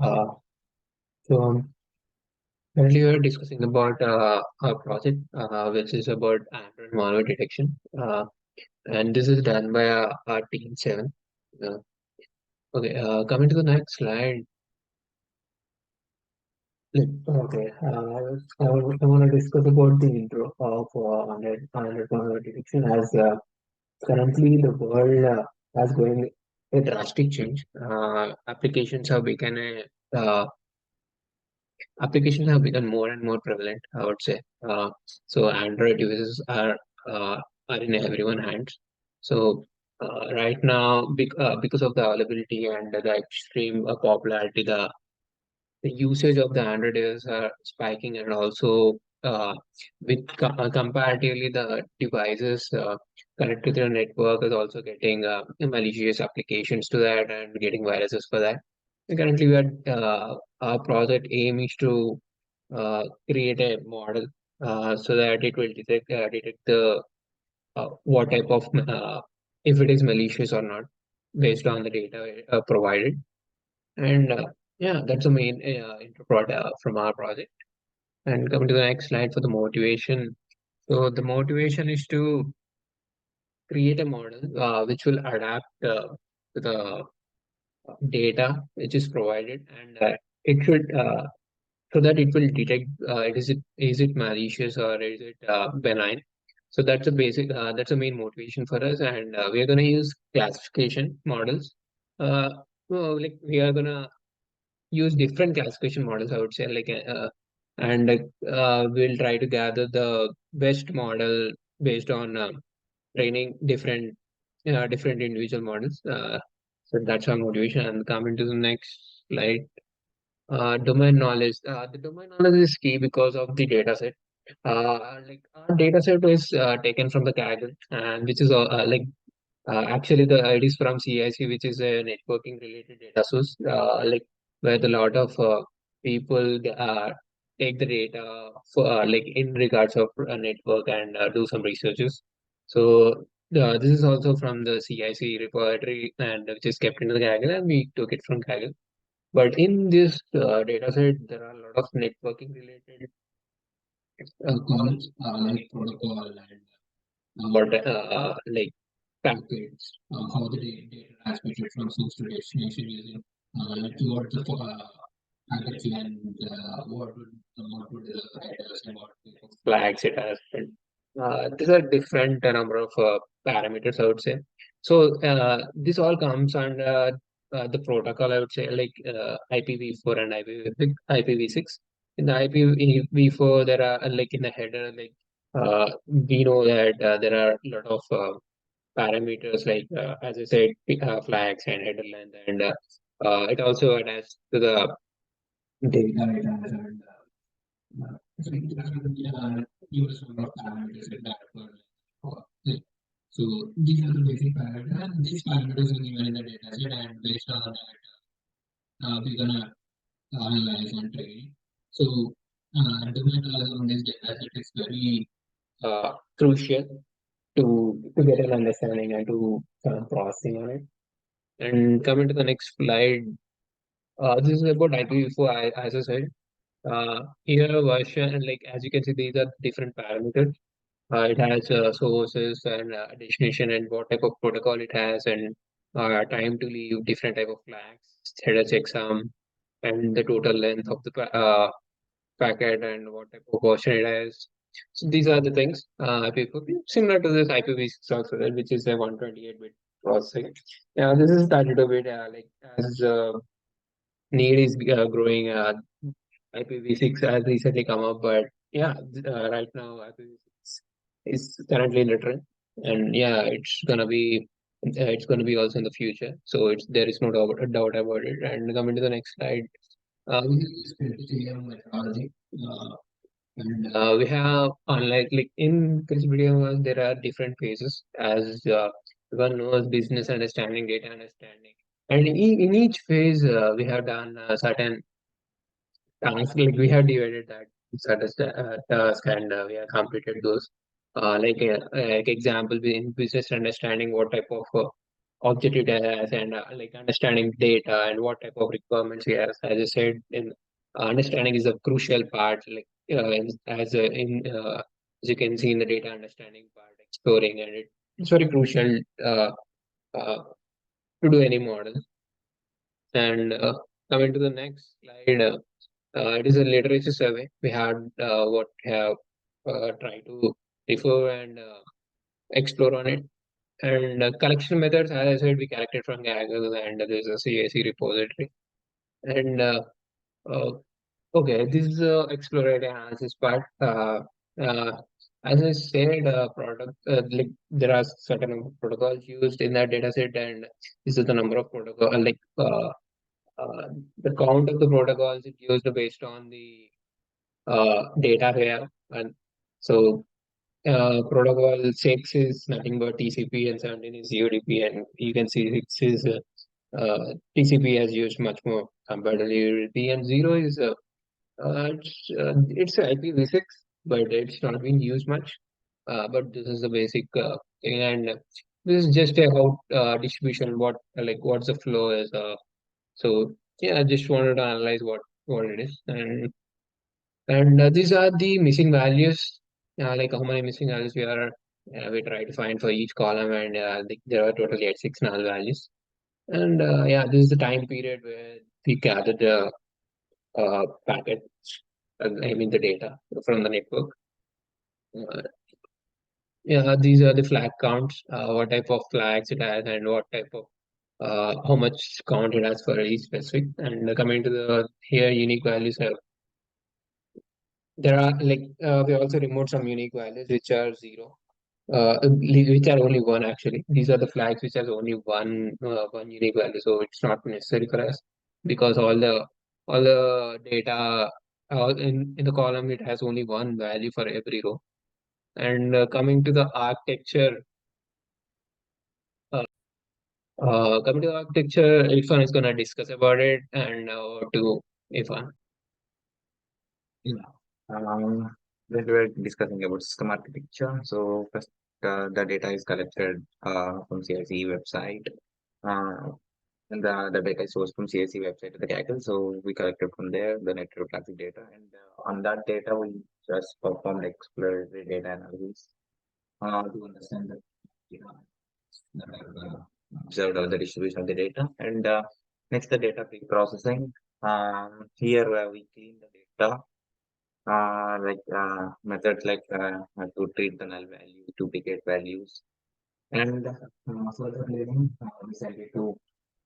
Uh, so Currently we are discussing about a project which is about Android malware detection, and this is done by our team seven. Uh, Coming to the next slide. Okay, I want to discuss about the intro of Android malware detection as currently the world has going a drastic change. Applications have become more and more prevalent, I would say. So Android devices are in everyone's hands. So right now, because of the availability and the extreme popularity, the usage of the Android devices are spiking, and also comparatively the devices connected to the network is also getting malicious applications to that and getting viruses for that. Currently, our project aim is to create a model so that it will detect the what type of if it is malicious or not based on the data provided. And yeah, that's the main intro product from our project. And coming to the next slide for the motivation. So the motivation is to create a model which will adapt to the data which is provided, and it should so that it will detect is it malicious or is it benign. So that's a basic that's a main motivation for us, and we are going to use classification models. Uh, like we are going to use different classification models, I would say, and we'll try to gather the best model based on training different individual models. So that's our motivation. And coming to the next slide, domain knowledge. The domain knowledge is key because of the data set. Like our data set is taken from the Kaggle, and which is actually the it is from CIC, which is a networking related data source. Where the lot of people take the data for like in regards of a network and do some researches. So this is also from the CIC repository, and which is kept into the Kaggle, and we took it from Kaggle. But in this data set, there are a lot of networking related calls like protocol and like packets, how the data transmitted from source to destination using like what the packets and what would the headers and what type of flags it has. And these are different number of parameters, I would say. So this all comes under the protocol, I would say, like IPv4 and IPv6. In the IPv4, there are like in the header, we know that there are a lot of parameters like as I said, flags and header length, and it also adds to the data it has, and so it has use number of parameters like that. Like, so these are the basic parameters, and these parameters are given in the data set, and based on that, we're gonna analyze and train. So domain knowledge on this data set is very crucial to get an understanding and to processing on it. And coming to the next slide, this is about IPv4, as I said. Here, version, like as you can see, these are different parameters. It has sources and destination and what type of protocol it has, and time to leave, different type of flags, header checksum, and the total length of the packet and what type of version it has. So these are the things. IPv4 similar to this IPv6 also, right, which is a 128-bit processing. Yeah, this is 32-bit. Like as need is growing. IPv6 has recently come up, but yeah, right now IPv6 is currently in the trend, and yeah, it's gonna be also in the future. So it's there is no doubt about it. And coming to the next slide, we use critical methodology. And we have unlike like in Presbyterian there are different phases as one knows business understanding, data understanding, and in each phase we have done certain tasks. Like we have divided that certain task, and we have completed those. Like example in business understanding, what type of objective tests and like understanding data and what type of requirements he has. As I said, in understanding is a crucial part. Like as you can see in the data understanding part, exploring, and it's very crucial uh, to do any model. And coming to the next slide, it is a literature survey. We had what have tried to refer and explore on it. And collection methods, as I said, we collected from Gaggle and there's a CAC repository. And uh, okay, this is exploratory analysis part. Uh, as I said, product like there are certain number of protocols used in that data set, and this is the number of protocol uh, the count of the protocols it used based on the data here. And so protocol 6 is nothing but TCP and 17 is UDP, and you can see 6 is TCP has used much more compared to UDP, and 0 is it's IPv6, but it's not being used much. But this is the basic thing, and this is just about distribution. What like what's the flow is. So yeah, I just wanted to analyze what it is, and these are the missing values, like how many missing values we try to find for each column, and there are totally at six null values. And yeah, this is the time period where we gathered the packets, I mean the data from the network. Uh, yeah, these are the flag counts, what type of flags it has, and what type of how much count it has for each specific. And coming to the here, unique values have there are like we also removed some unique values which are zero, which are only one actually. These are the flags which has only one unique value, so it's not necessary for us because all the data in the column it has only one value for every row. And uh, coming to the architecture, Irfan is gonna discuss about it, and to Irfan. Yeah. When we were discussing about system architecture, so first the data is collected from CIC website, uh, and the data is sourced from CIC website to the Kaggle. So we collected from there the network traffic data, and on that data we just performed exploratory data analysis to understand the data that are observed of the distribution of the data, and next the data pre-processing. Here we clean the data methods like to treat the null value, duplicate values, and further cleaning, we send it to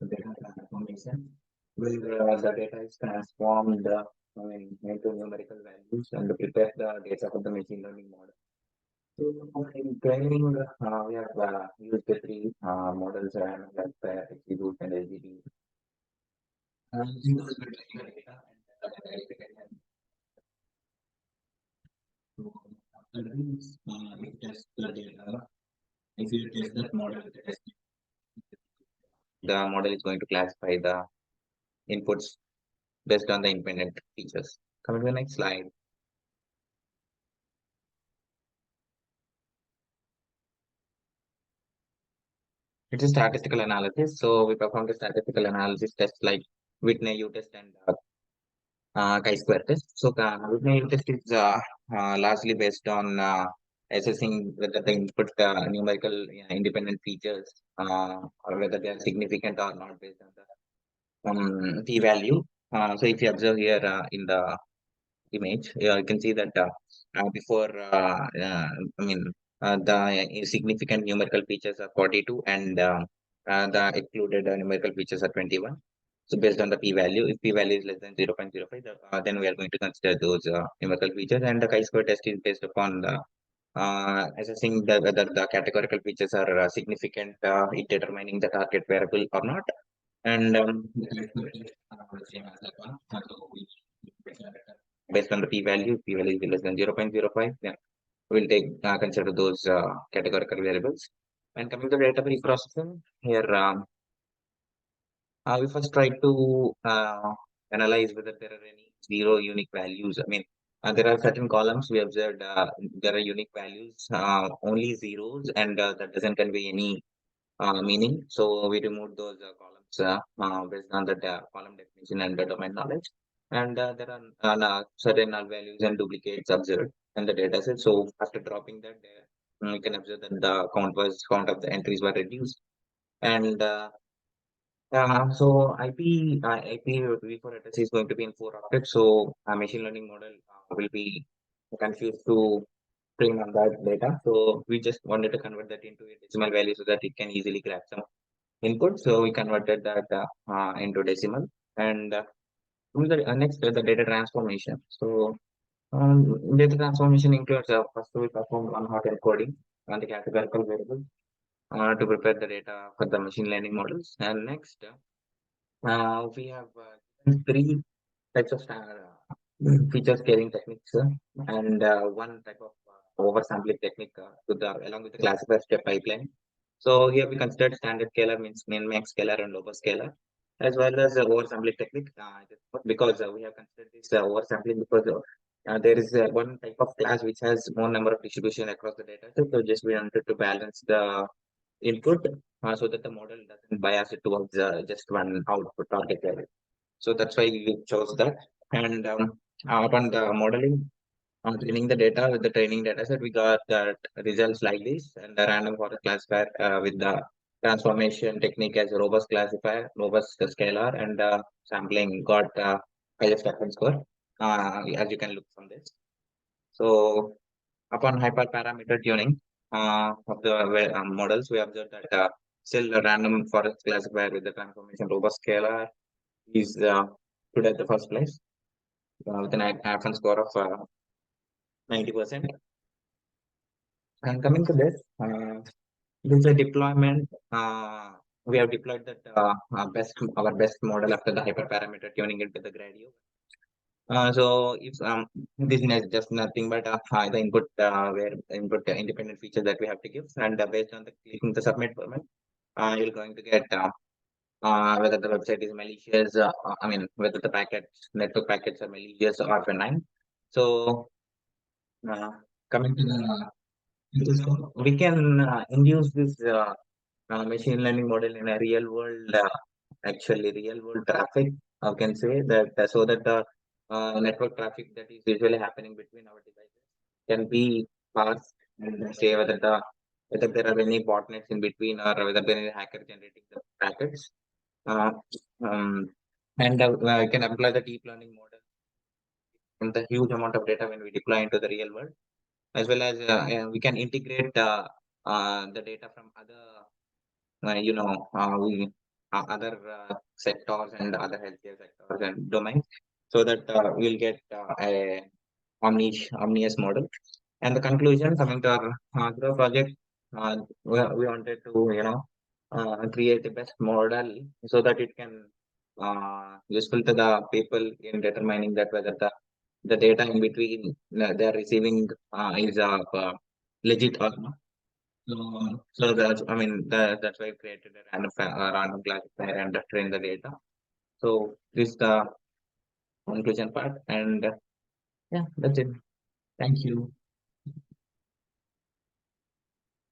the data transformation, where the data is transformed into numerical values and prepare the data for the machine learning model. So in training, we have used the three models and like execute and LGD. Using those we train the data and the data to if test the data, if you test that model with the test, the model is going to classify the inputs based on the independent features. Coming to the next slide, it's a statistical analysis. So we performed a statistical analysis test like Whitney U test and chi-square test. So Whitney U test is largely based on assessing whether the input numerical independent features or whether they are significant or not based on the p-value. So if you observe here in the image, you can see that before, I mean, the significant numerical features are 42 and the excluded numerical features are 21. So based on the p-value, if p-value is less than 0.05, then we are going to consider those numerical features. And the chi-square test is based upon the assessing whether the categorical features are significant in determining the target variable or not. And the chi-square test the same as that one. So we based on the p-value, p-value is less than 0.05, then we'll take consider those categorical variables. And coming to data pre-processing, here we first try to analyze whether there are any zero unique values. I mean, there are certain columns we observed there are unique values, only zeros, and that doesn't convey any meaning. So we removed those columns based on the column definition and the domain knowledge. And there are certain null values and duplicates observed in the data set. So after dropping that, we can observe that the count of the entries were reduced. And so IPv4 address is going to be in 4 octets. So a machine learning model will be confused to string on that data. So we just wanted to convert that into a decimal value so that it can easily grab some input. So we converted that into decimal. And next, the data transformation. So data transformation includes first we perform one hot encoding on the categorical variable to prepare the data for the machine learning models. And next, we have three types of feature scaling techniques and one type of oversampling technique along with the classifier step pipeline. So here we considered standard scalar means min max scalar and lowest scalar as well as oversampling technique because we have considered this oversampling because there is one type of class which has more number of distribution across the data set. So just we wanted to balance the input so that the model doesn't bias it towards just one output target value. So that's why we chose that. And upon the modeling, training the data with the training data set, we got the results like this and the random forest classifier with the transformation technique as a robust classifier, robust scalar, and sampling got highest reference score, as you can look from this. So upon hyperparameter tuning of the models, we observed that still the random forest classifier with the transformation robust scalar is stood at the first place with an reference score of 90%. And coming to this is a deployment. We have deployed that our best model after the hyperparameter tuning into the Gradio. So if this is just nothing but the input where input independent features that we have to give, and based on the clicking the submit permit, you're going to get whether the website is malicious. I mean whether the network packets are malicious or benign. So uh, coming to the we can induce this machine learning model in a real world actually real world traffic. I can say that so that the network traffic that is usually happening between our devices can be parsed and say whether there are any botnets in between or whether there is a hacker generating the packets. Uh, um, and I can apply the deep learning model from the huge amount of data when we deploy into the real world, as well as we can integrate the data from other we other sectors and other healthcare sectors and domains so that we'll get a omnious model. And the conclusion coming to our grow project, we wanted to create the best model so that it can useful to the people in determining that whether the data in between they are receiving is legit or not. So that's, I mean, that's why I created a random classifier and train the data. So this is the conclusion part, and yeah, that's it. Thank you.